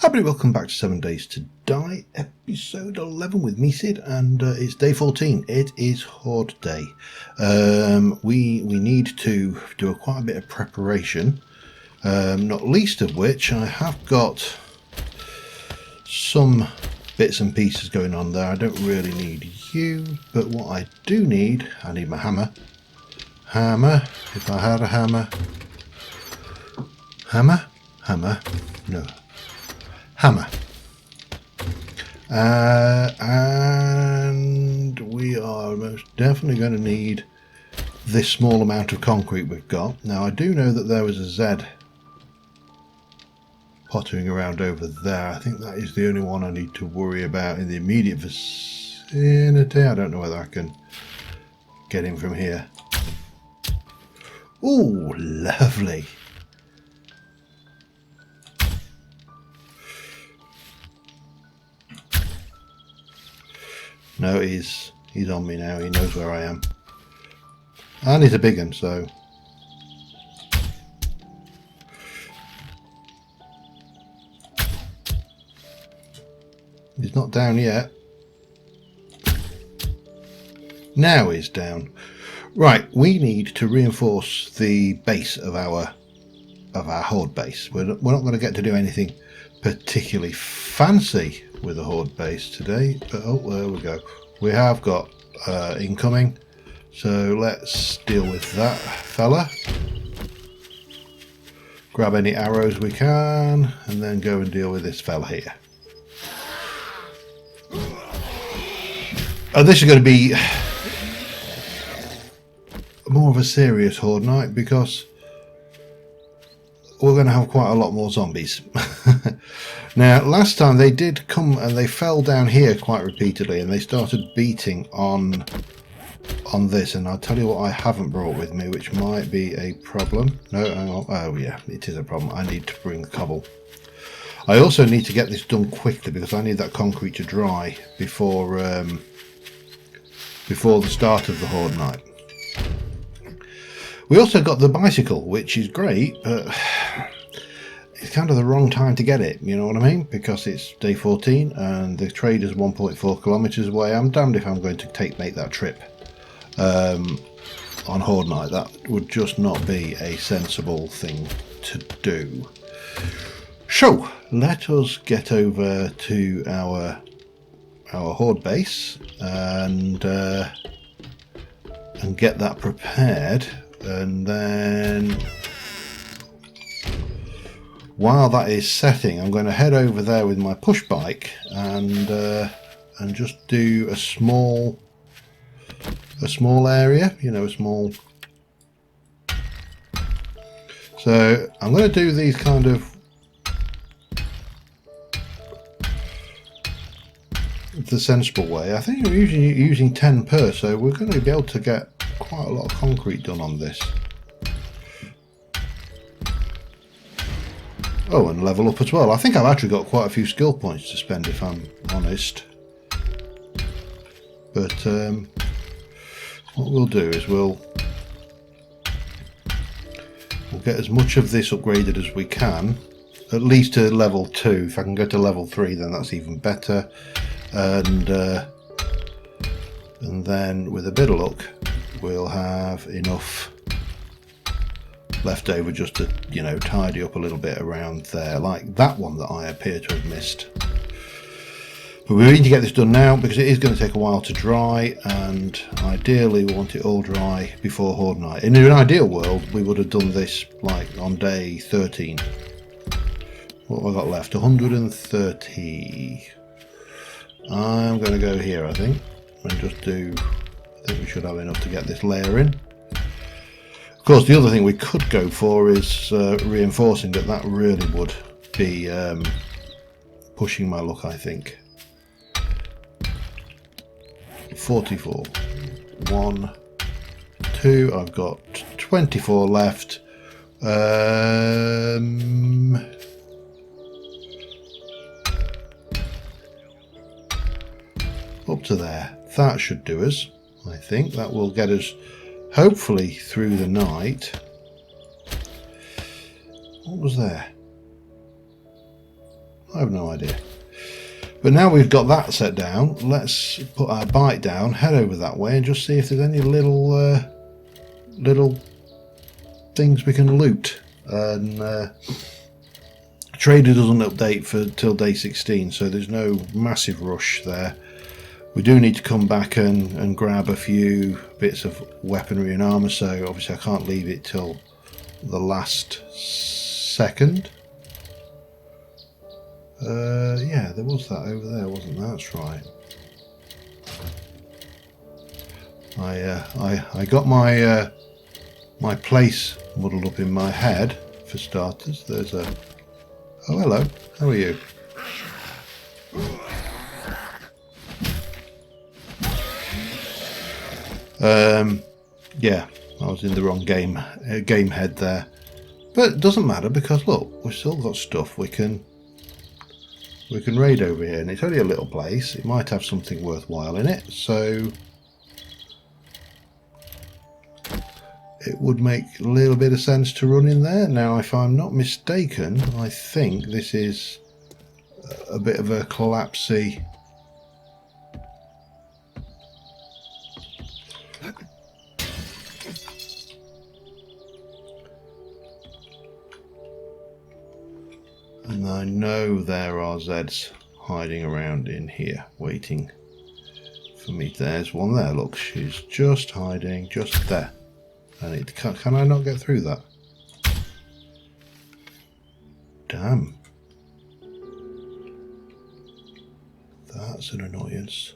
Everybody, welcome back to 7 Days to Die, episode 11 with me, Sid, and it's day 14. It is Horde Day. We need to do quite a bit of preparation, not least of which I have got some bits and pieces going on there. I don't really need you, but what I do need, I need my hammer. If I had a hammer. Hammer, no. Hammer. And we are most definitely going to need this small amount of concrete we've got. Now I do know that there was a Z pottering around over there. I think that is the only one I need to worry about in the immediate vicinity. I don't know whether I can get him from here. Ooh, lovely. No, he's on me now. He knows where I am. And he's a big one, so... He's not down yet. Now he's down. Right, we need to reinforce the base of our Horde base. We're not going to get to do anything particularly fancy with a Horde base today, but oh, there we go. We have got incoming, so let's deal with that fella. Grab any arrows we can, and then go and deal with this fella here. This is going to be more of a serious Horde night because we're going to have quite a lot more zombies. Now, last time they did come and they fell down here quite repeatedly, and they started beating on this. And I'll tell you what I haven't brought with me, which might be a problem. No, hang on. Oh yeah, it is a problem. I need to bring the cobble. I also need to get this done quickly because I need that concrete to dry before the start of the Horde night. We also got the bicycle, which is great, but it's kind of the wrong time to get it, you know what I mean? Because it's day 14 and the trade is 1.4 kilometers away. I'm damned if I'm going to make that trip on Horde night. That would just not be a sensible thing to do. So let us get over to our Horde base and get that prepared. And then while that is setting, I'm going to head over there with my push bike and just do a small area, you know, a small. So I'm going to do these kind of the sensible way. I think we're using 10 per, so we're going to be able to get quite a lot of concrete done on this. Oh, and level up as well. I think I've actually got quite a few skill points to spend, if I'm honest. But what we'll do is we'll get as much of this upgraded as we can, at least to level 2. If I can go to level 3, then that's even better. And then with a bit of luck, we'll have enough left over just to, you know, tidy up a little bit around there, like that one that I appear to have missed. But we need to get this done now because it is going to take a while to dry, and ideally we want it all dry before Horde night. In an ideal world, we would have done this like on day 13. What have I got left? 130. I'm going to go here, I think, and just do... I think we should have enough to get this layer in. Of course, the other thing we could go for is reinforcing, but that really would be pushing my luck, I think. 44. 1, 2. I've got 24 left. Up to there. That should do us. I think that will get us hopefully through the night. What was there? I have no idea. But now we've got that set down, let's put our bike down, head over that way, and just see if there's any little things we can loot. And Trader doesn't update till day 16, so there's no massive rush there. We do need to come back and grab a few bits of weaponry and armour, so obviously I can't leave it till the last second. Yeah, there was that over there, wasn't there? That's right. I got my my place muddled up in my head for starters. There's a... Oh, hello. How are you? Yeah, I was in the wrong game head there. But it doesn't matter because look, we've still got stuff we can raid over here, and it's only a little place. It might have something worthwhile in it, so it would make a little bit of sense to run in there. Now, if I'm not mistaken, I think this is a bit of a collapsy. And I know there are Zeds hiding around in here, waiting for me. There's one there, look, she's just hiding, just there. And can I not get through that? Damn. That's an annoyance.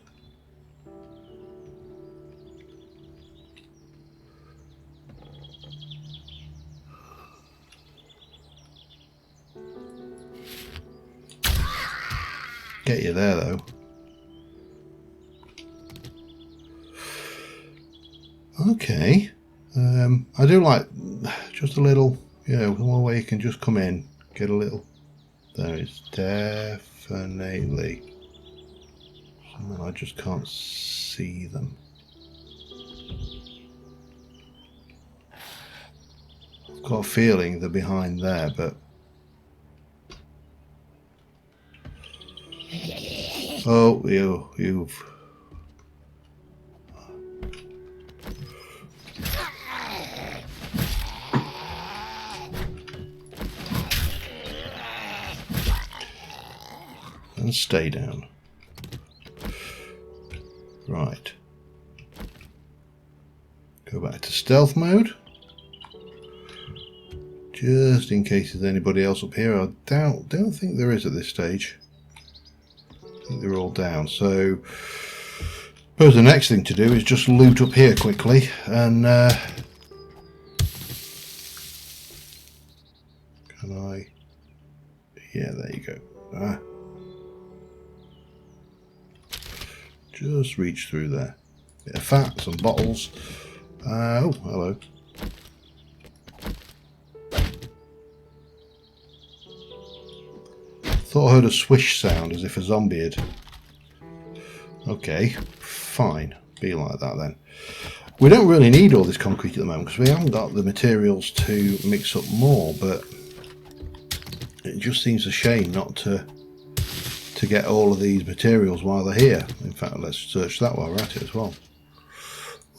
Get you there though. Okay. I do like just a little, you know, one way you can just come in, get a little. There is definitely someone, I just can't see them. I've got a feeling they're behind there, but oh, you've and stay down. Right. Go back to stealth mode. Just in case there's anybody else up here. I don't think there is at this stage. I think they're all down. So I suppose the next thing to do is just loot up here quickly and can I? Yeah, there you go. Just reach through there. Bit of fat, some bottles. Oh, hello. Thought I heard a swish sound as if a zombie had. Okay, fine. Be like that then. We don't really need all this concrete at the moment because we haven't got the materials to mix up more, but it just seems a shame not to get all of these materials while they're here. In fact, let's search that while we're at it as well.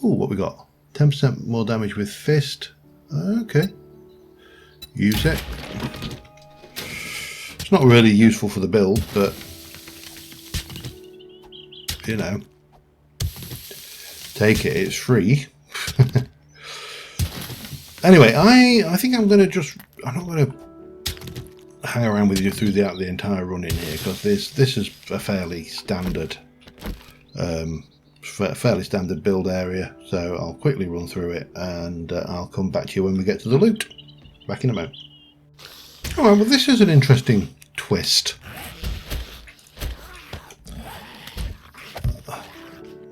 Ooh, what we got? 10% more damage with fist. Okay. Use it. It's not really useful for the build, but you know, take it, it's free. Anyway, I think I'm not going to hang around with you through the entire run in here because this is a fairly standard build area, so I'll quickly run through it and I'll come back to you when we get to the loot. Back in a moment. Alright, well this is an interesting twist.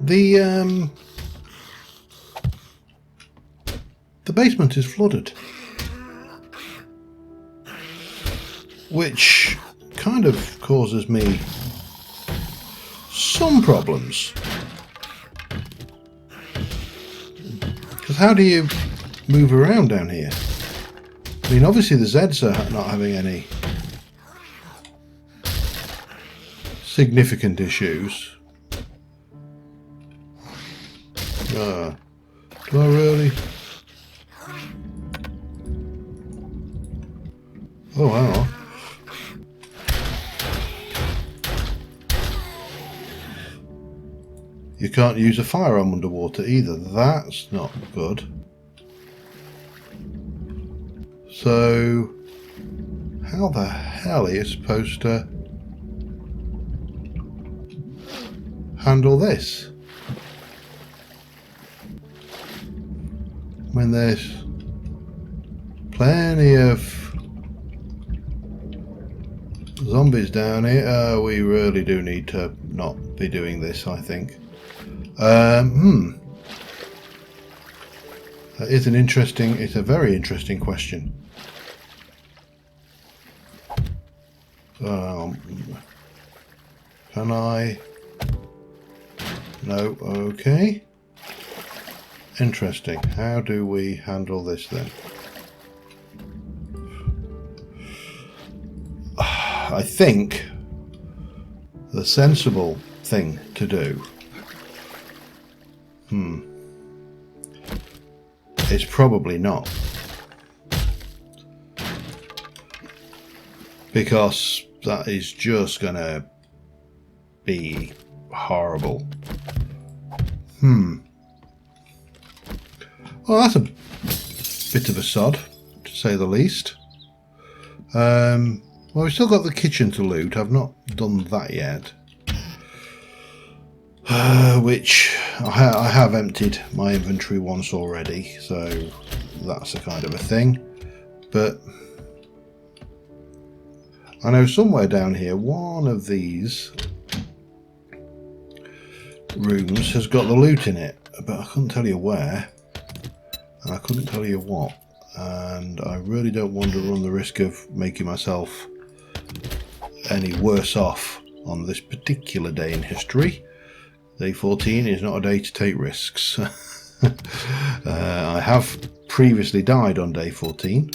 The basement is flooded, which kind of causes me some problems. Because how do you move around down here? I mean, obviously the Zeds are not having any significant issues. Do I really? Oh wow. You can't use a firearm underwater either. That's not good. So, how the hell are you supposed to handle this when there's plenty of zombies down here? We really do need to not be doing this, I think. That is an interesting, it's a very interesting question. Can I? No, okay. Interesting. How do we handle this then? I think the sensible thing to do is probably not. Because that is just gonna be horrible. Well, that's a bit of a sod, to say the least. Well, we've still got the kitchen to loot. I've not done that yet. Which I have emptied my inventory once already, so that's a kind of a thing. But I know somewhere down here, one of these rooms has got the loot in it, but I couldn't tell you where, and I couldn't tell you what, and I really don't want to run the risk of making myself any worse off on this particular day in history. Day 14 is not a day to take risks. I have previously died on day 14.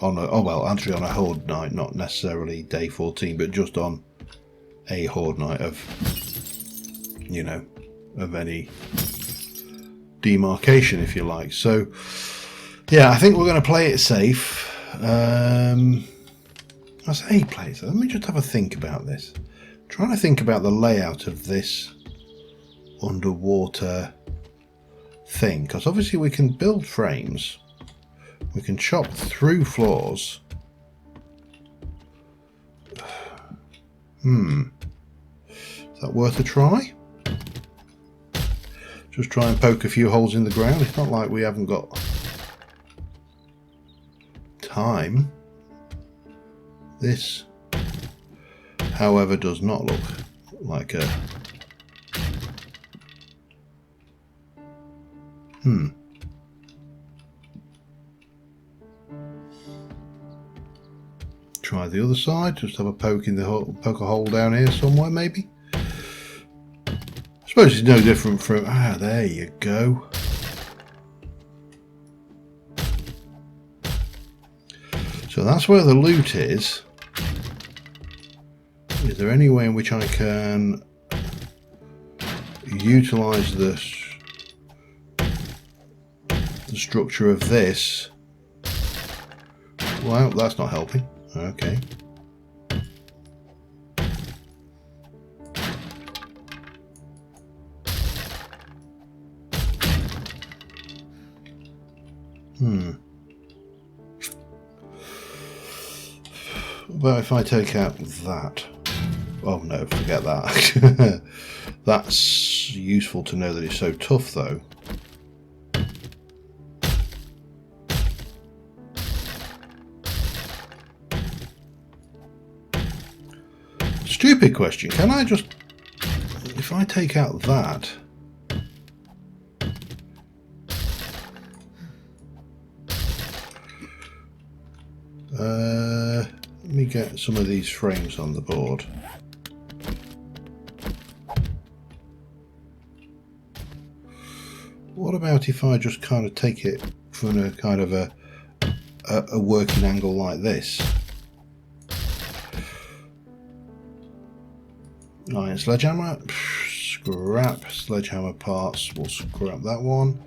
Actually on a horde night, not necessarily day 14, but just on a horde night of, you know, of any demarcation, if you like. So, yeah, I think we're going to play it safe. I say play it safe. Let me just have a think about this. I'm trying to think about the layout of this underwater thing, because obviously we can build frames. We can chop through floors. Is that worth a try? Just try and poke a few holes in the ground. It's not like we haven't got time. This, however, does not look like a... Try the other side. Just have a poke in the hole, poke a hole down here somewhere, maybe. I suppose it's no different from... there you go. So that's where the loot is. Is there any way in which I can utilize the structure of this? Well, that's not helping. Okay. Well, if I take out that... Oh no, forget that. That's useful to know that it's so tough, though. Stupid question. Can I just... If I take out that... let me get some of these frames on the board. What about if I just kind of take it from a kind of a working angle like this? Iron sledgehammer. Scrap. Sledgehammer parts. We'll scrap that one.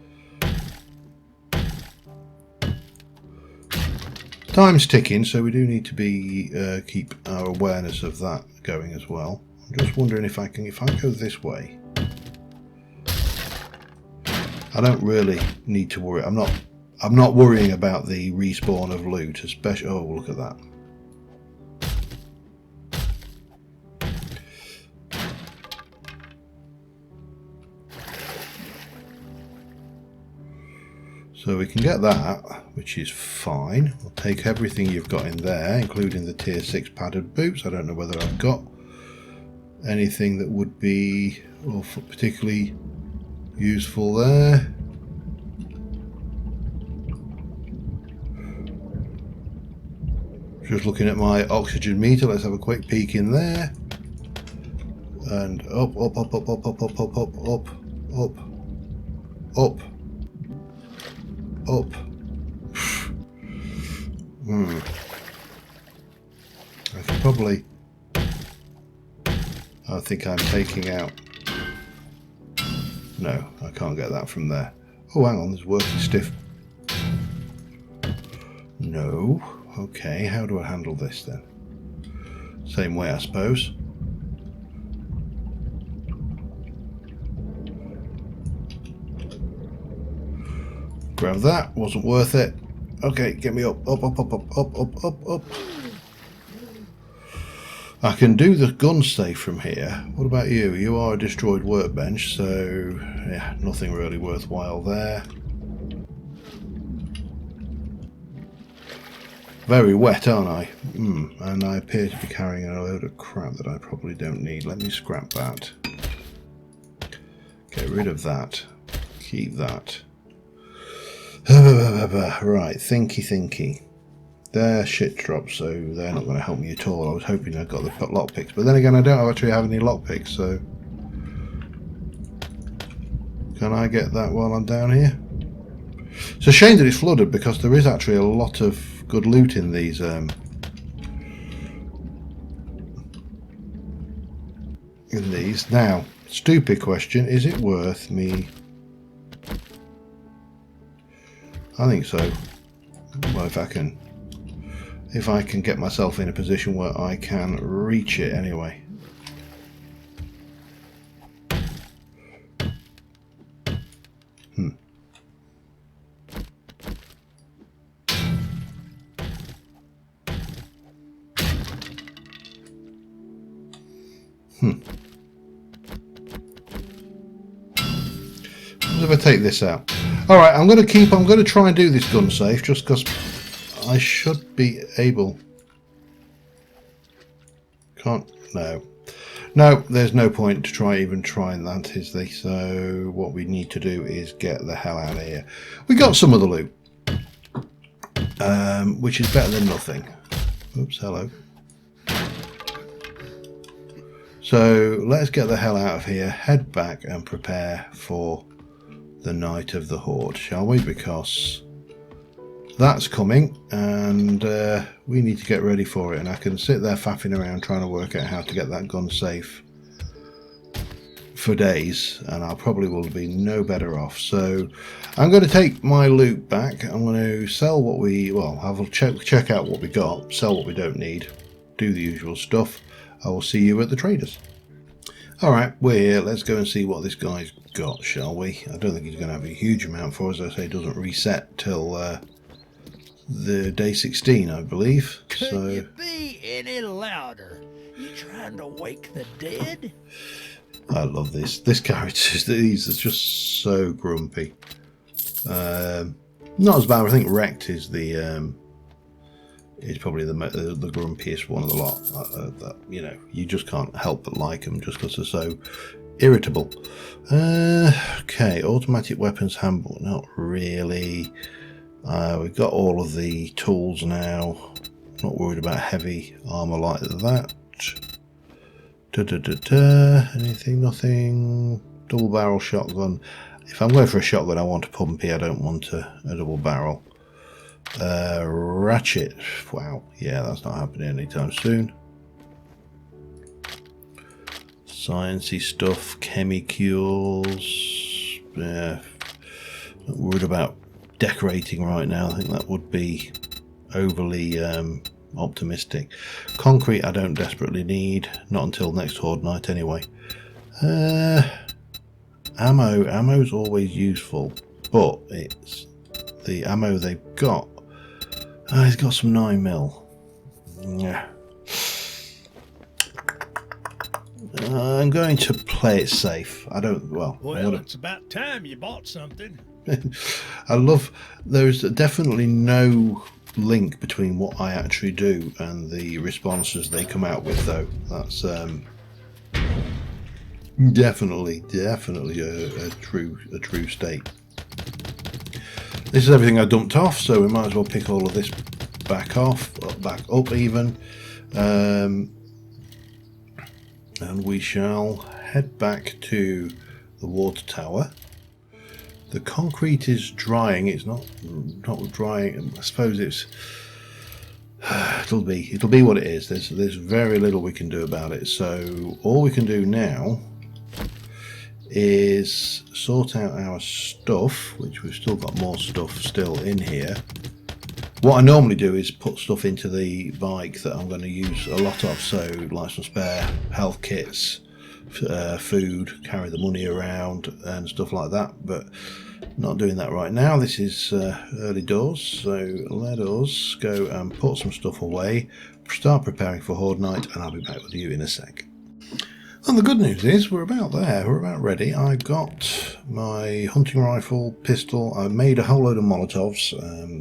Time's ticking, so we do need to be keep our awareness of that going as well. I'm just wondering if I go this way. I don't really need to worry. I'm not worrying about the respawn of loot, especially. Oh, look at that. So we can get that, which is fine. I'll take everything you've got in there, including the tier 6 padded boots. I don't know whether I've got anything that would be particularly useful there. Just looking at my oxygen meter, let's have a quick peek in there. And up, up, up, up, up, up, up, up, up, up, up, up, up. I could probably... I think I'm taking out... No, I can't get that from there. Oh, hang on, there's working stiff. No. Okay, how do I handle this then? Same way, I suppose. Grab that, wasn't worth it. Okay, get me up, up, up, up, up, up, up, up, up. I can do the gun safe from here. What about you? You are a destroyed workbench, so yeah, nothing really worthwhile there. Very wet, aren't I? And I appear to be carrying a load of crap that I probably don't need. Let me scrap that. Get rid of that. Keep that. Right, thinky. They're shit drops, so they're not going to help me at all. I was hoping I got the lockpicks, but then again, I don't actually have any lockpicks, so... Can I get that while I'm down here? It's a shame that it's flooded, because there is actually a lot of good loot in these Now, stupid question, is it worth me? I think so. Well, if I can get myself in a position where I can reach it anyway. What if I take this out? Alright, I'm going to try and do this gun safe just because I should be able. No, there's no point to even trying that, is there? So what we need to do is get the hell out of here. We got some of the loot, which is better than nothing. Oops, hello. So let's get the hell out of here, head back and prepare for the Night of the Horde, shall we? Because that's coming and we need to get ready for it, and I can sit there faffing around trying to work out how to get that gun safe for days, and I probably will be no better off. So I'm going to take my loot back. I'm going to sell what we, well, have a check out what we got, sell what we don't need, do the usual stuff. I will see you at the traders. Alright, we're here. Let's go and see what this guy's got, shall we? I don't think he's going to have a huge amount for us. As I say, it doesn't reset till the day 16, I believe. Could you be any louder? You trying to wake the dead? I love this. This character, he's just so grumpy. Not as bad. I think Wrecked is the is probably the grumpiest one of the lot. That, you know, you just can't help but like them just because they're so irritable. Okay, automatic weapons handbook. Not really. We've got all of the tools now. Not worried about heavy armor like that. Anything? Nothing. Double barrel shotgun. If I'm going for a shotgun, I want a pumpy. I don't want a double barrel. Ratchet. Wow. Yeah, that's not happening anytime soon. sciencey stuff, chemicals. Yeah, not worried about decorating right now. I think that would be overly optimistic. Concrete I don't desperately need, not until next Horde night anyway. Ammo's always useful, but it's the ammo they've got. He's got some 9mm. Yeah. I'm going to play it safe. I don't. Well, it's about time you bought something. I love. There's definitely no link between what I actually do and the responses they come out with, though. That's definitely a true state. This is everything I dumped off, so we might as well pick all of this back up even, and we shall head back to the water tower. The concrete is drying. It's not drying. I suppose it'll be what it is. There's very little we can do about it. So all we can do now is sort out our stuff, which we've still got more stuff still in here. What I normally do is put stuff into the bike that I'm going to use a lot of, so like some spare health kits, food, carry the money around and stuff like that, but not doing that right now. This is early doors, so let us go and put some stuff away, start preparing for Horde night, and I'll be back with you in a sec. And the good news is we're about there, we're about ready. I got my hunting rifle, pistol, I made a whole load of Molotovs.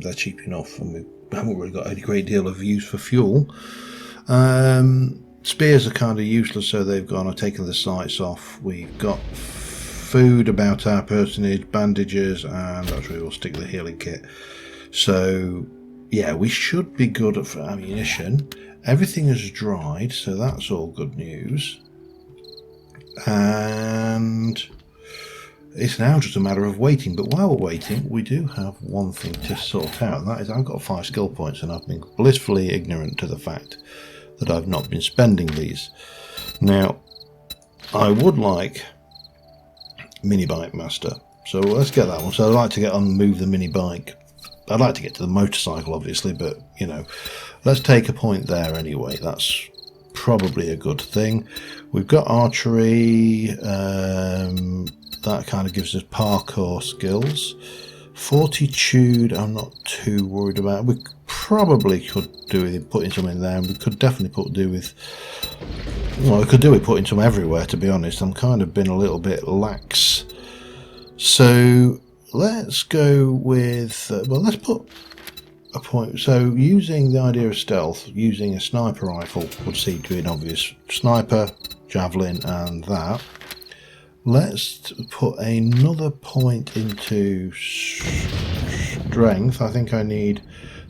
They're cheap enough and we haven't really got a great deal of use for fuel. Spears are kind of useless, so they've gone. I've taken the sights off. We've got food about our personage, bandages, and actually we'll stick the healing kit. So yeah, we should be good for ammunition. Everything has dried, so that's all good news. And it's now just a matter of waiting. But while we're waiting, we do have one thing to sort out, and that is I've got 5 skill points, and I've been blissfully ignorant to the fact that I've not been spending these. Now, I would like mini bike master, so let's get that one. So I'd like to get on and move the mini bike. I'd like to get to the motorcycle, obviously, but you know, let's take a point there anyway. That's probably a good thing. We've got archery, that kind of gives us parkour skills. Fortitude I'm not too worried about. We probably could do with putting some in there, and we could definitely do with putting some everywhere, to be honest. I'm kind of been a little bit lax, so let's go with well, let's put a point. So using the idea of stealth, using a sniper rifle would seem to be an obvious. Sniper, javelin, and that. Let's put another point into strength. I think I need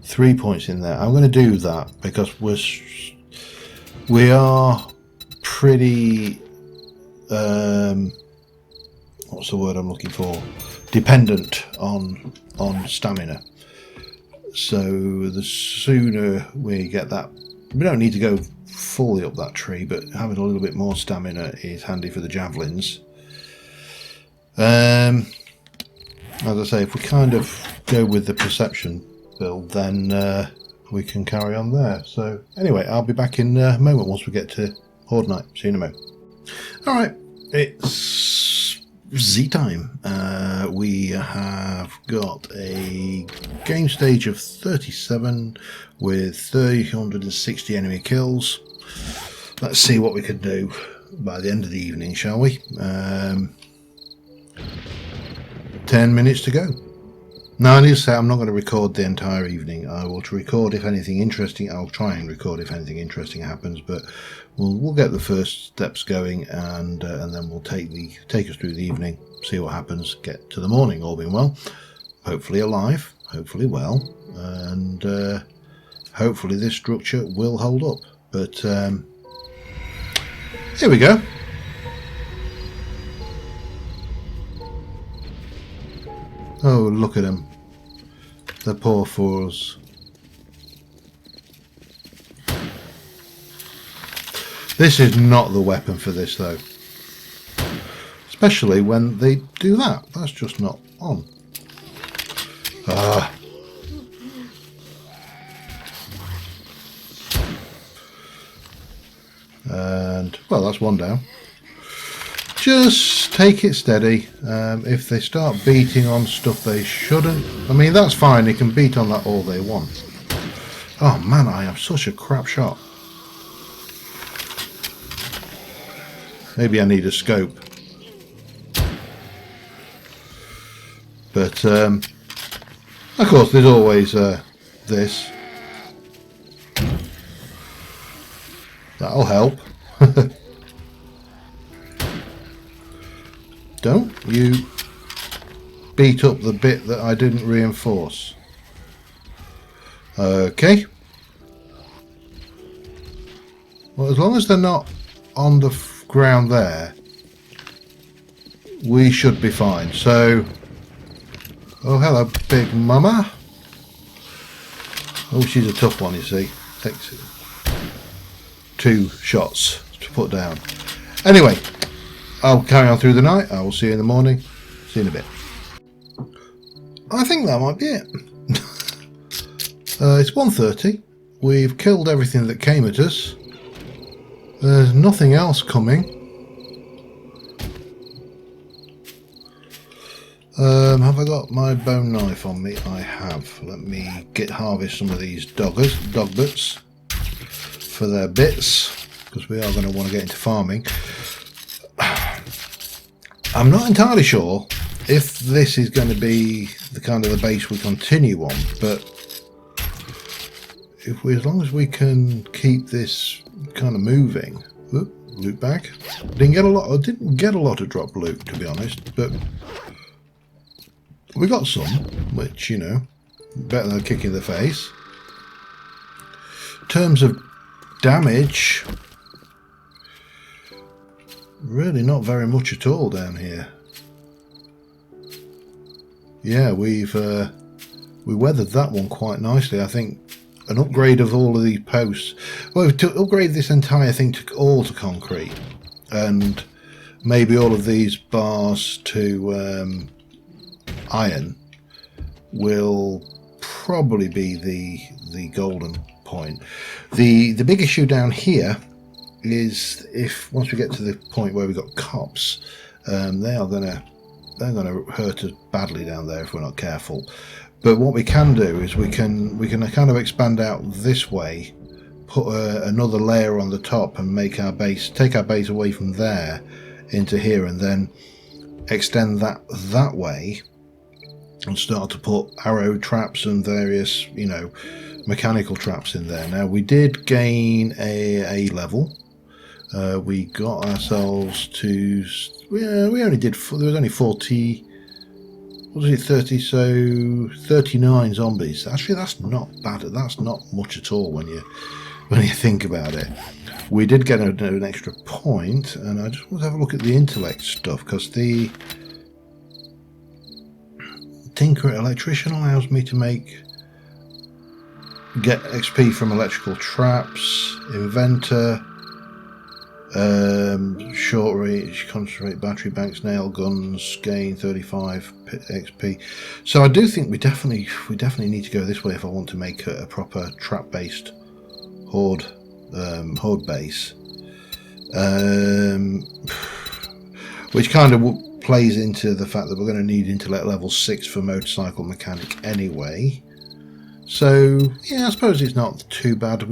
3 points in there. I'm going to do that because we are pretty what's the word I'm looking for? Dependent on stamina. So the sooner we get that, we don't need to go fully up that tree, but having a little bit more stamina is handy for the javelins. As I say, if we kind of go with the perception build, then we can carry on there. So anyway, I'll be back in a moment once we get to Horde night. See you in a moment. Alright, it's Z time. We have got a game stage of 37 with 360 enemy kills. Let's see what we can do by the end of the evening, shall we? 10 minutes to go. Now, I need to say I'm not going to record the entire evening. I will record if anything interesting. I'll try and record if anything interesting happens, but we'll get the first steps going, and then we'll take us through the evening, see what happens, get to the morning, all being well. Hopefully alive, hopefully well, and hopefully this structure will hold up. But here we go. Oh, look at them. The poor fools. This is not the weapon for this, though. Especially when they do that. That's just not on. And, well, that's one down. Just take it steady. If they start beating on stuff they shouldn't, I mean, that's fine. They can beat on that all they want. Oh, man, I am such a crap shot. Maybe I need a scope. But, of course, there's always this. That'll help. Don't you beat up the bit that I didn't reinforce. Okay. Well, as long as they're not on the ground there, we should be fine. So, oh, hello, Big Mama. Oh, she's a tough one, you see. Takes 2 shots to put down. Anyway, I'll carry on through the night. I will see you in the morning. See you in a bit. I think that might be it. It's 1:30. We've killed everything that came at us. There's nothing else coming. Have I got my bone knife on me? I have. Let me harvest some of these dog bits for their bits, because we are going to want to get into farming. I'm not entirely sure if this is going to be the kind of the base we continue on, but as long as we can keep this kind of moving. Oop, loot bag. Didn't get a lot of drop loot, to be honest, but we got some, which, you know, better than a kick in the face. In terms of damage, really not very much at all down here. Yeah, we weathered that one quite nicely. I think an upgrade of all of these posts. Well, to upgrade this entire thing to concrete, and maybe all of these bars to iron will probably be the golden point. The big issue down here is if once we get to the point where we've got cops, they're gonna hurt us badly down there if we're not careful. But what we can do is we can kind of expand out this way, put another layer on the top, and take our base away from there into here, and then extend that way, and start to put arrow traps and various, you know, mechanical traps in there. Now, we did gain a level. We got ourselves to, we only did, there was only 40, what was it, 30, so 39 zombies. Actually, that's not bad. That's not much at all when you think about it. We did get an extra point, and I just want to have a look at the intellect stuff, because the Tinker Electrician allows me to get XP from electrical traps. Inventor, short reach, concentrate battery banks, nail guns, gain 35 XP. So I do think we definitely need to go this way if I want to make a proper trap based horde base, which kind of plays into the fact that we're going to need intellect level 6 for motorcycle mechanic anyway. So yeah, I suppose it's not too bad.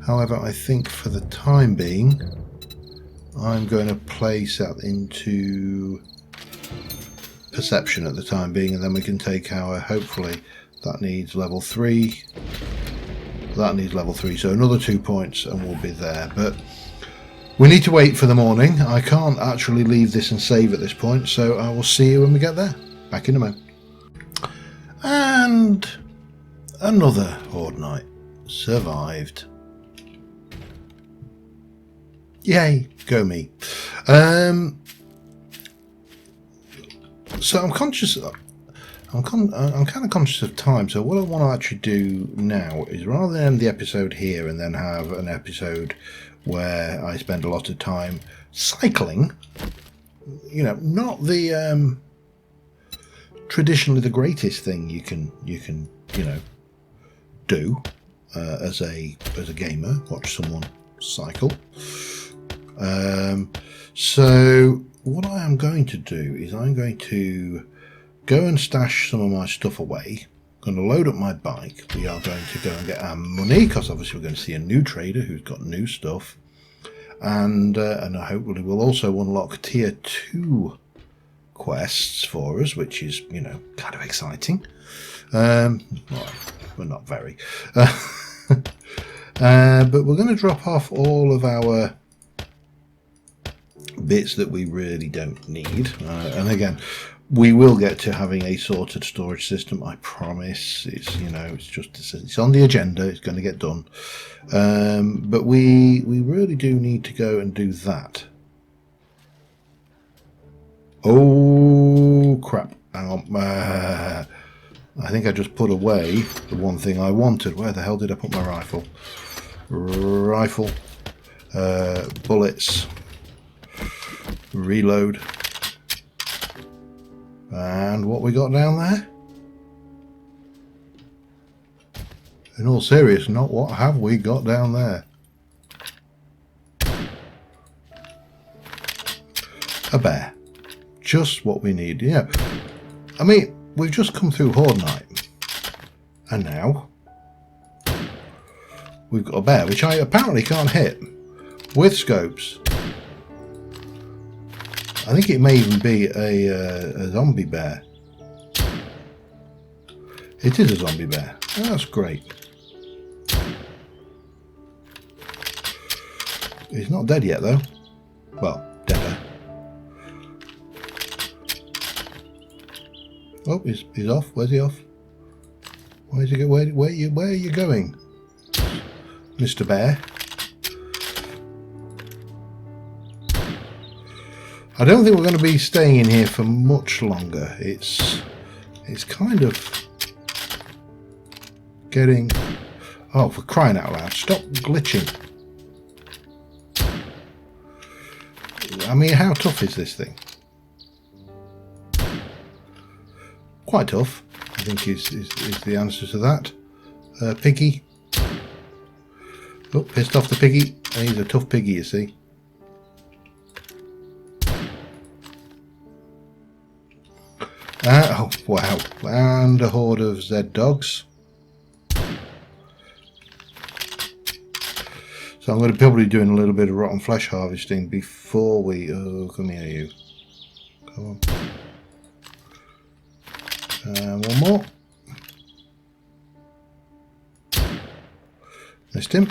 However, I think for the time being, I'm going to place that into perception at the time being, and then we can take our, hopefully, that needs level 3. That needs level 3, so another 2 points and we'll be there. But we need to wait for the morning. I can't actually leave this and save at this point, so I will see you when we get there. Back in a moment. And another horde night. Survived. Yay, go me. So I'm conscious of, I'm kind of conscious of time, so what I want to actually do now is, rather than end the episode here and then have an episode where I spend a lot of time cycling, you know, not the traditionally the greatest thing you can you know do as a gamer. Watch someone cycle. So what I am going to do is I'm going to go and stash some of my stuff away. I'm going to load up my bike. We are going to go and get our money, because obviously we're going to see a new trader who's got new stuff, and hopefully we'll also unlock tier 2 quests for us, which is, you know, kind of exciting. Well, not very. But we're going to drop off all of our bits that we really don't need, and again, we will get to having a sorted storage system, I promise. It's, you know, it's on the agenda, it's going to get done, but we really do need to go and do that. Oh crap, hang on. I think I just put away the one thing I wanted. Where the hell did I put my rifle? Rifle, bullets, reload, and what we got down there? In all seriousness, what have we got down there? A bear. Just what we need. Yeah, I mean, we've just come through Horde Night, and now we've got a bear, which I apparently can't hit with scopes. I think it may even be a zombie bear. It is a zombie bear. Oh, that's great. He's not dead yet, though. Well, deader. Oh, he's off. Where's he off? Where's he go? Where are you going, Mr. Bear? I don't think we're going to be staying in here for much longer. It's kind of getting... Oh, for crying out loud, stop glitching. I mean, how tough is this thing? Quite tough, I think is the answer to that. Piggy. Oh, pissed off the piggy. He's a tough piggy, you see. Oh, wow. And a horde of Z dogs. So I'm going to probably doing a little bit of rotten flesh harvesting before we... Oh, come here, you. Come on. One more. Missed him.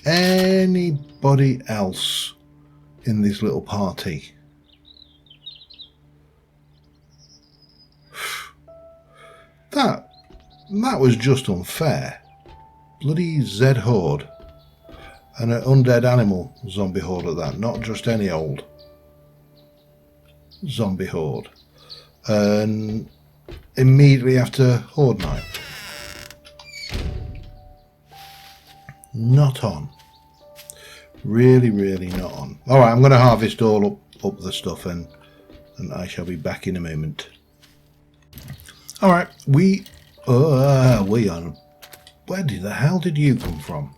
Anybody else in this little party? That was just unfair. Bloody Z horde. And an undead animal zombie horde at that, not just any old zombie horde. And immediately after Horde Night. Not on. Really, really not on. Alright, I'm going to harvest all up the stuff and I shall be back in a moment. Alright, we on... Where the hell did you come from?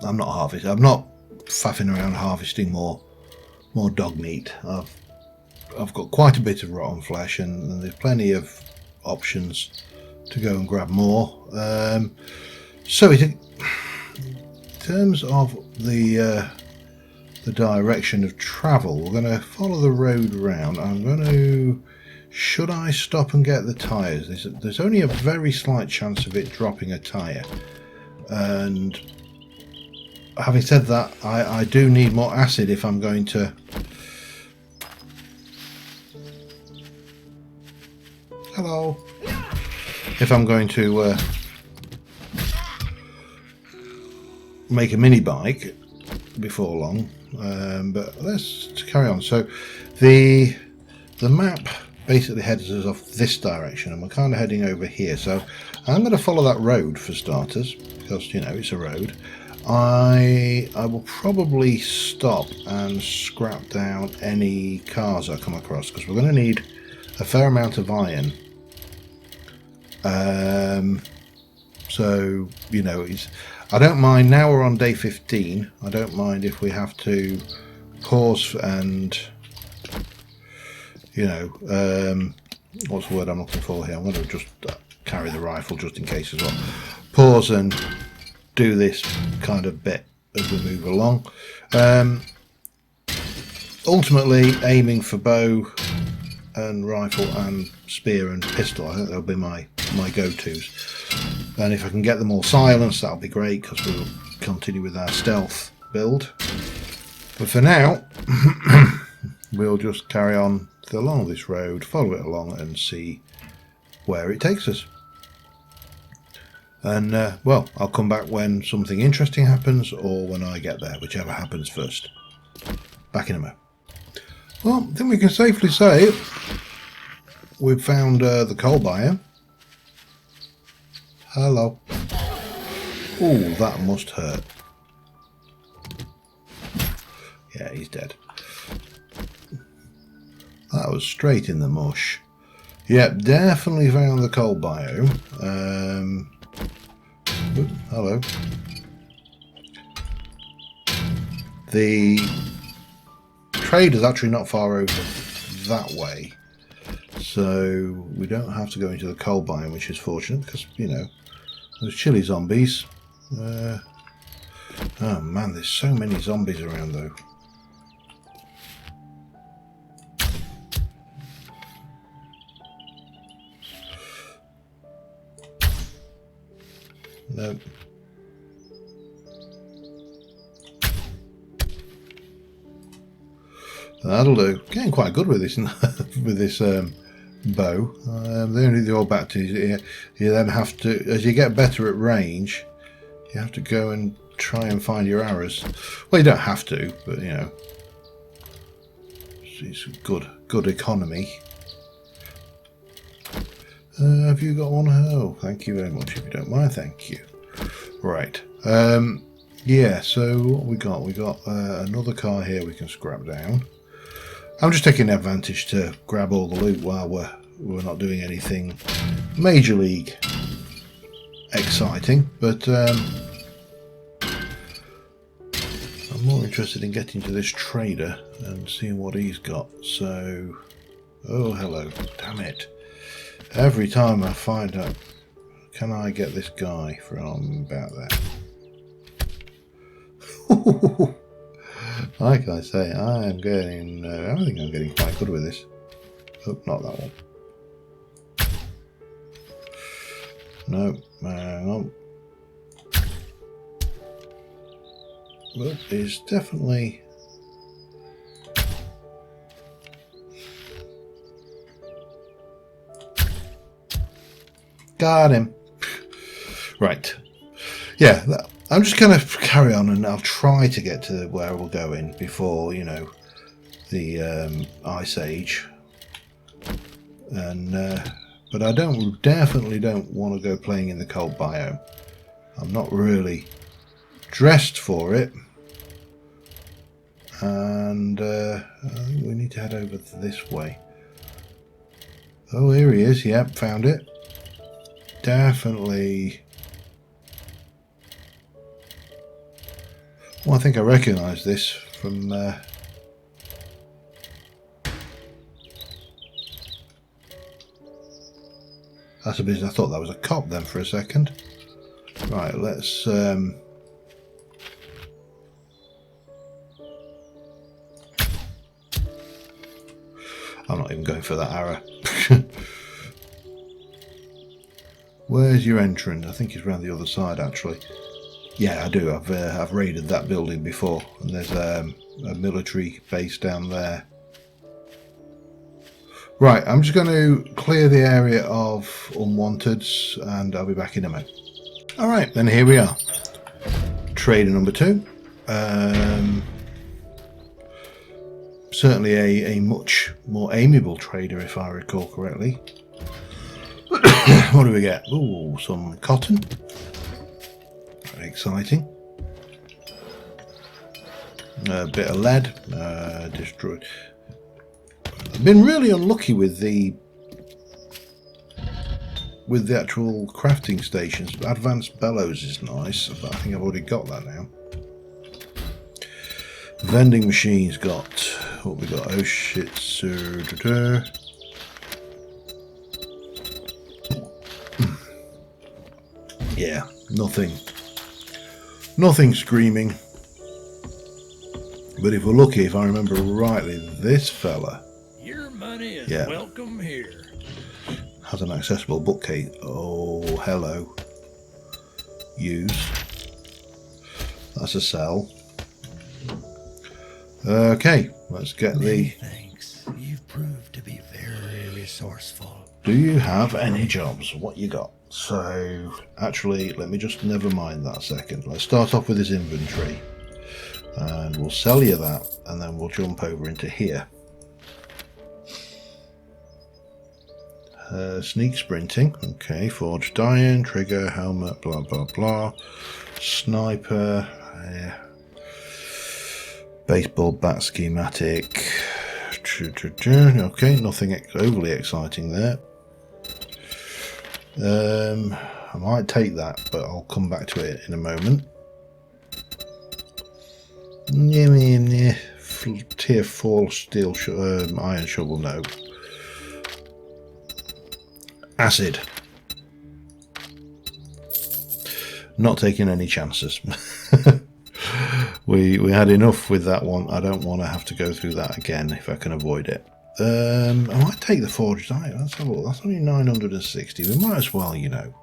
I'm not faffing around harvesting more dog meat. I've got quite a bit of rotten flesh, and there's plenty of options to go and grab more. So in terms of the direction of travel, we're going to follow the road round. I'm going to... Should I stop and get the tyres? There's only a very slight chance of it dropping a tyre, and having said that, I do need more acid if I'm going to... Hello. If I'm going to make a mini bike before long, but let's carry on. So the map basically heads us off this direction, and we're kind of heading over here. So I'm going to follow that road for starters, because you know it's a road. I will probably stop and scrap down any cars I come across, because we're going to need a fair amount of iron. So you know, I don't mind. Now we're on day 15. I don't mind if we have to pause and, you know, what's the word I'm looking for here? I'm going to just carry the rifle just in case as well. Pause and do this kind of bit as we move along. Ultimately aiming for bow and rifle and spear and pistol. I think they'll be my go-tos, and if I can get them all silenced, that'll be great, because we'll continue with our stealth build. But for now we'll just carry on along this road, follow it along and see where it takes us. And well, I'll come back when something interesting happens, or when I get there, whichever happens first. Back in a moment. Well, I think we can safely say we've found the coal biome. Hello. Oh, that must hurt. Yeah, he's dead. That was straight in the mush. Yep, definitely found the coal biome. Hello. The trader's actually not far over that way, so we don't have to go into the coal biome, which is fortunate, because you know those chilly zombies. Oh man, there's so many zombies around though. Nope. That'll do. Getting quite good with this with this bow. The only drawback to it, you then have to, as you get better at range, you have to go and try and find your arrows. Well, you don't have to, but you know, it's good economy. Have you got one? Oh, thank you very much. If you don't mind, thank you. Right. Yeah. So what we got? We got another car here we can scrap down. I'm just taking advantage to grab all the loot while we're not doing anything major league exciting, but I'm more interested in getting to this trader and seeing what he's got. So, oh hello, damn it. Every time I find out, can I get this guy from about there? Like I say, I think I'm getting quite good with this. Oh, not that one. No, hang on. Well, it's definitely... Got him. Right. Yeah, I'm just going to carry on, and I'll try to get to where we're going before, you know, the Ice Age. And but I definitely don't want to go playing in the cold biome. I'm not really dressed for it. And I think we need to head over this way. Oh, here he is. Yep, found it. Definitely. Well, I think I recognise this from that's a business. I thought that was a cop then for a second. Right, let's I'm not even going for that arrow. Where's your entrance? I think it's around the other side actually. Yeah, I do. I've raided that building before, and there's a military base down there. Right, I'm just going to clear the area of unwanteds, and I'll be back in a minute. All right, then here we are. trader number 2. Certainly a much more amiable trader, if I recall correctly. What do we get? Ooh, some cotton. Very exciting. A bit of lead. Destroyed. I've been really unlucky with the actual crafting stations. Advanced bellows is nice, but I think I've already got that now. Vending machines got what we got. Oh shit, sir. Yeah, nothing screaming. But if we're lucky, if I remember rightly, this fella, Your money is Yeah. welcome here. has an accessible bookcase. Oh, hello. Use. That's a sell. Okay, let's get the... Thanks. You've proved to be very resourceful. Do you have any jobs? What you got? So, actually, let me just never mind that a second. Let's start off with his inventory. And we'll sell you that, and then we'll jump over into here. Sneak sprinting. Okay, forged iron, trigger, helmet, blah, blah, blah. Sniper. Baseball bat schematic. Okay, nothing overly exciting there. I might take that, but I'll come back to it in a moment. Tier 4 steel iron shovel, no. Acid. Not taking any chances. We had enough with that one. I don't want to have to go through that again if I can avoid it. I might take the forged iron. Let's have a look. That's only 960. We might as well, you know.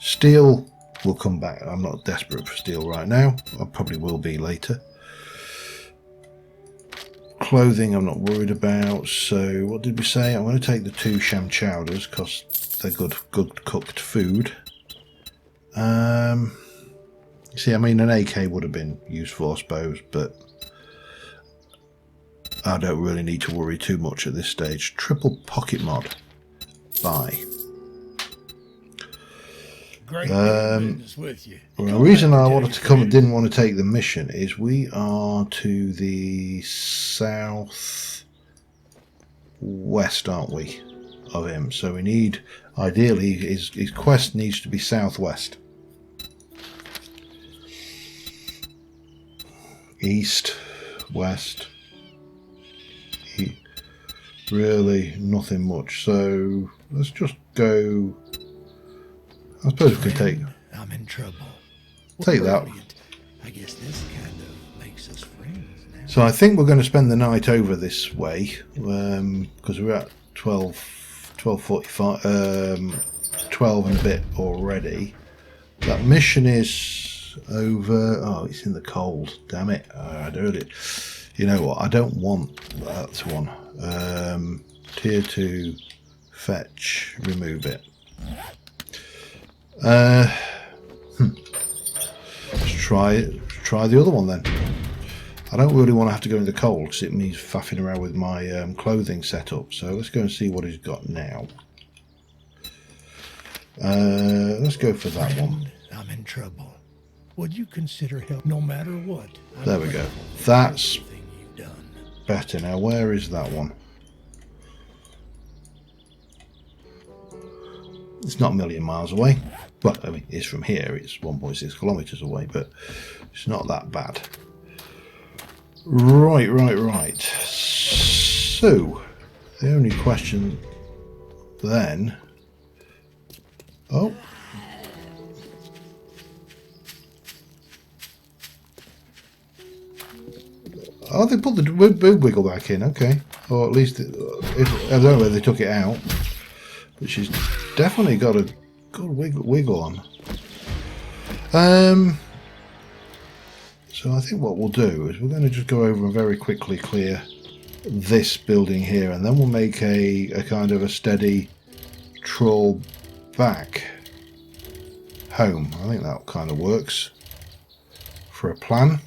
Steel will come back. I'm not desperate for steel right now. I probably will be later. Clothing I'm not worried about. So what did we say? I'm going to take the 2 sham chowders because they're good cooked food. See, I mean, an AK would have been useful, I suppose, but I don't really need to worry too much at this stage. Triple pocket mod. Buy. Great business with you. Well, the reason I wanted to come and didn't want to take the mission is we are to the south west, aren't we, of him? So we need, ideally, his quest needs to be southwest. East, west, really nothing much. So let's just go. I suppose we can take. I'm in trouble. Take that. Brilliant. I guess this kind of makes us friends now. So I think we're going to spend the night over this way because we're at 12:45, 12 and a bit already. That mission is over. Oh, it's in the cold. Damn it! I'd heard it. You know what? I don't want that one. Tier 2, fetch, remove it. Let's try the other one then. I don't really want to have to go in the cold because it means faffing around with my clothing setup. So let's go and see what he's got now. Let's go for that one. I'm in trouble. Would you consider help no matter what? There we go. That's Everything you've done. better. Now, where is that one? It's not a million miles away. Well, I mean, it's from here. It's 1.6 kilometers away, but it's not that bad. Right. So, the only question then... Oh. Oh, they put the boob wiggle back in, okay. Or at least, I don't know whether they took it out. But she's definitely got a good wiggle on. So I think what we'll do is we're going to just go over and very quickly clear this building here. And then we'll make a kind of a steady trawl back home. I think that kind of works. for a plan.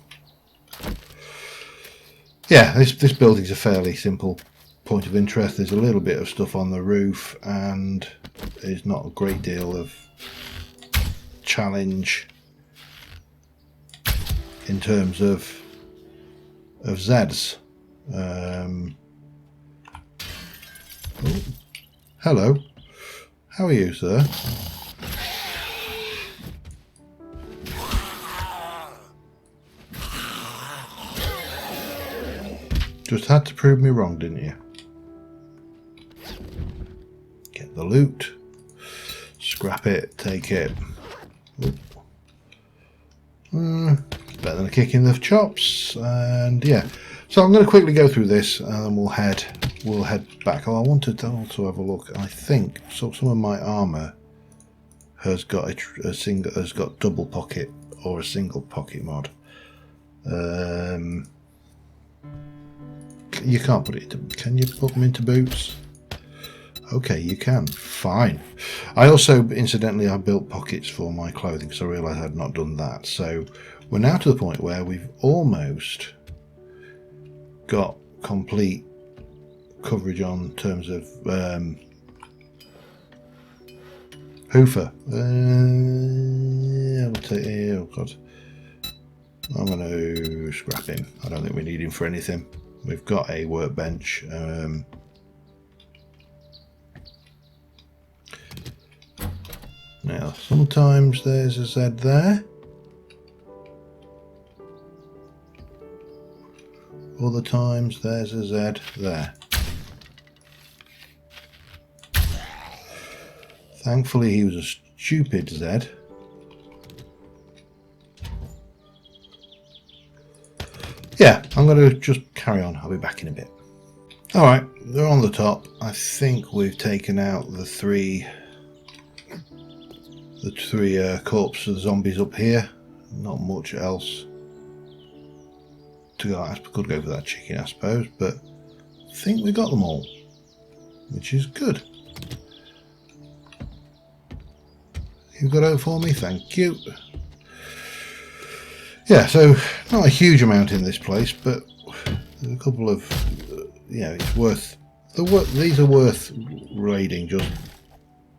Yeah, this building's a fairly simple point of interest. There's a little bit of stuff on the roof, and there's not a great deal of challenge in terms of Zeds. Oh, hello. How are you, sir? Just had to prove me wrong, didn't you? Get the loot. Scrap it. Take it. Better than a kick in the chops. And yeah. So I'm going to quickly go through this, and then we'll head back. Oh, I wanted to also have a look. I think so. Some of my armor has got has got double pocket or a single pocket mod. You can't put it into. Can you put them into boots? Okay, you can. Fine. I also, incidentally, I built pockets for my clothing because I realised I had not done that. So we're now to the point where we've almost got complete coverage on terms of Hoofer. Oh God. I'm going to scrap him. I don't think we need him for anything. We've got a workbench. Now, sometimes there's a Z there. Other times there's a Z there. Thankfully, he was a stupid Z. Yeah, I'm going to just carry on. I'll be back in a bit. Alright, they're on the top. I think we've taken out the three corpses of the zombies up here. Not much else to go. I could go for that chicken, I suppose, but I think we got them all, which is good. You've got out for me, thank you. Yeah, so not a huge amount in this place, but there's a couple of, it's worth. These are worth raiding just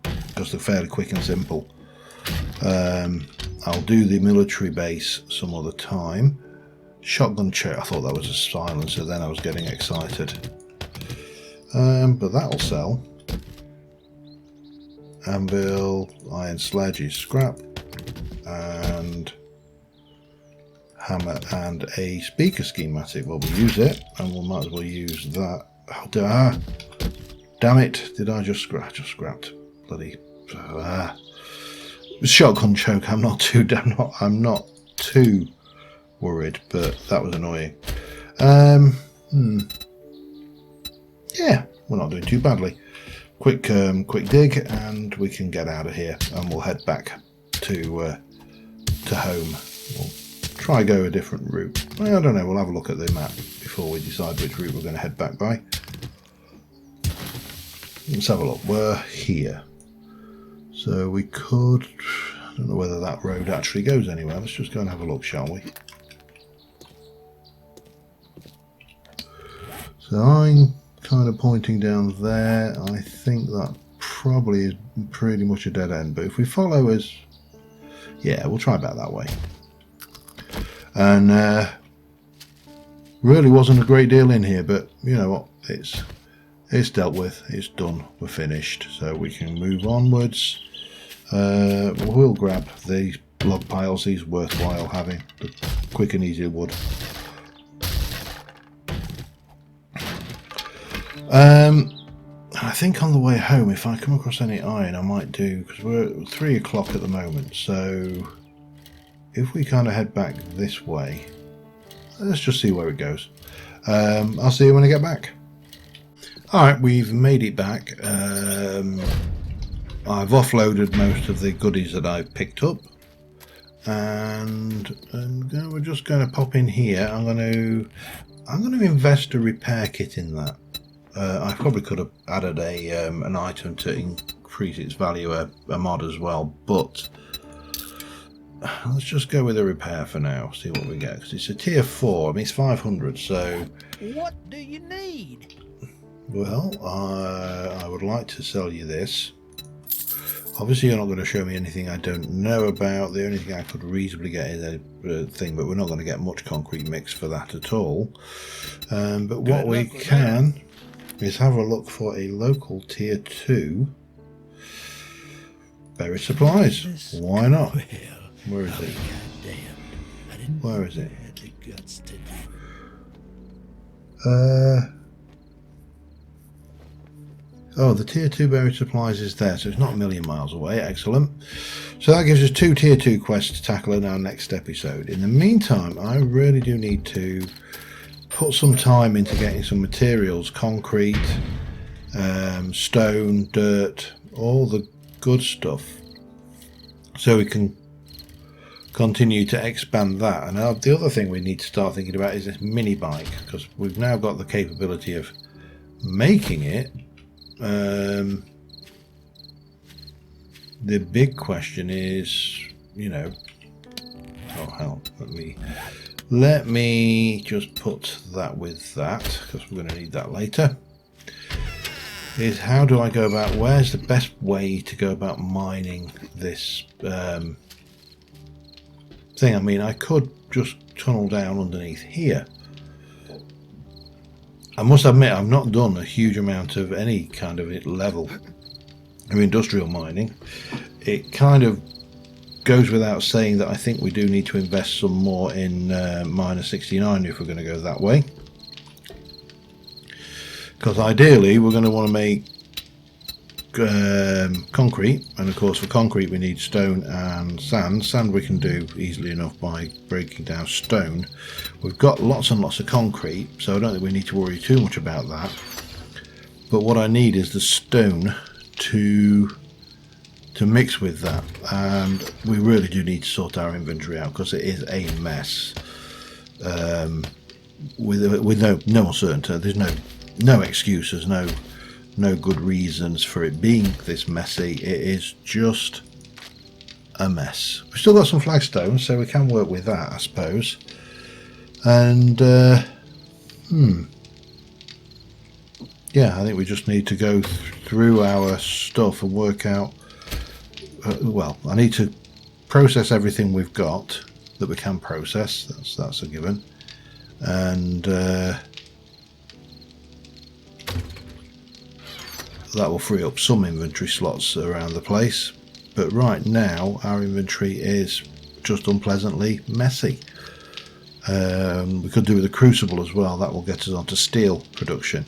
because they're fairly quick and simple. I'll do the military base some other time. Shotgun choke. I thought that was a silencer. Then I was getting excited. But that'll sell. Anvil, iron sledge is scrap, and hammer and a speaker schematic. Well, we'll use it, and we might as well use that. Oh, damn it! Did I just scrap? I just scrapped. Bloody shotgun choke. I'm not too worried, but that was annoying. Yeah, we're not doing too badly. Quick dig, and we can get out of here, and we'll head back to home. We'll try go a different route. Well, I don't know. We'll have a look at the map before we decide which route we're going to head back by. Let's have a look. We're here, so we could. I don't know whether that road actually goes anywhere. Let's just go and have a look, shall we? So I'm kind of pointing down there. I think that probably is pretty much a dead end, but if we follow us, yeah, we'll try about that way. And really wasn't a great deal in here, but you know what, it's dealt with, it's done, we're finished, so we can move onwards. We'll grab these log piles. These worthwhile having, the quick and easy wood. I think on the way home, if I come across any iron, I might do, because we're at 3 o'clock at the moment, so if we kind of head back this way, let's just see where it goes. I'll see you when I get back. Alright, we've made it back. I've offloaded most of the goodies that I've picked up, and we're just going to pop in here. I'm going to invest a repair kit in that. I probably could have added an item to increase its value, a mod as well, but let's just go with a repair for now, see what we get, because it's a tier 4. I mean, it's 500, so... What do you need? Well, I would like to sell you this. Obviously, you're not going to show me anything I don't know about. The only thing I could reasonably get is a thing, but we're not going to get much concrete mix for that at all. But what we can is have a look for a local tier 2 buried supplies. Why not? Where is it? Where is it? Oh, the tier 2 buried supplies is there, so it's not a million miles away. Excellent. So that gives us 2 tier 2 quests to tackle in our next episode. In the meantime, I really do need to put some time into getting some materials, concrete, stone, dirt, all the good stuff, so we can continue to expand that. And the other thing we need to start thinking about is this mini bike, because we've now got the capability of making it. The big question is, you know, oh hell, let me just put that with that, because we're going to need that later. Is how do I go about, where's the best way to go about mining this thing? I mean, I could just tunnel down underneath here. I must admit, I've not done a huge amount of any kind of level of industrial mining. It kind of goes without saying that I think we do need to invest some more in Miner 69 if we're going to go that way. Because ideally, we're going to want to make concrete, and of course for concrete we need stone and sand. Sand we can do easily enough by breaking down stone. We've got lots and lots of concrete, so I don't think we need to worry too much about that. But what I need is the stone to mix with that, and we really do need to sort our inventory out because it is a mess. With no uncertainty, there's no excuses, no good reasons for it being this messy. It is just a mess. We've still got some flagstones, so we can work with that, I suppose. And yeah, I think we just need to go through our stuff and work out. Well, I need to process everything we've got that we can process. That's a given. And that will free up some inventory slots around the place, but right now our inventory is just unpleasantly messy. We could do with a crucible as well. That will get us onto steel production.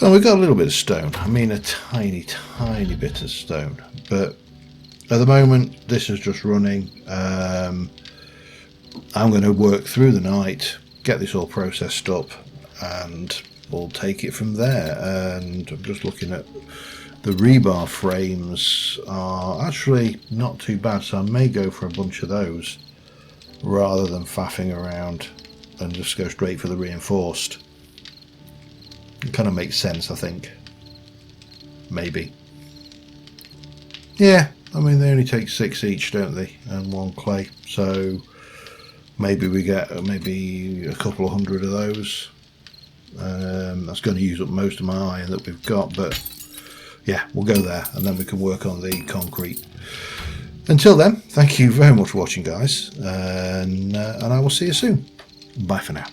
Oh, we've got a little bit of stone. I mean, a tiny bit of stone, but at the moment this is just running. I'm going to work through the night, get this all processed up, and we'll take it from there. And I'm just looking at the rebar frames are actually not too bad, so I may go for a bunch of those rather than faffing around and just go straight for the reinforced. It kind of makes sense, I think. Maybe. Yeah, I mean they only take 6 each, don't they, and 1 clay, so maybe we get maybe a couple of hundred of those. That's going to use up most of my iron that we've got, but yeah, we'll go there and then we can work on the concrete. Until then, thank you very much for watching, guys, and I will see you soon. Bye for now.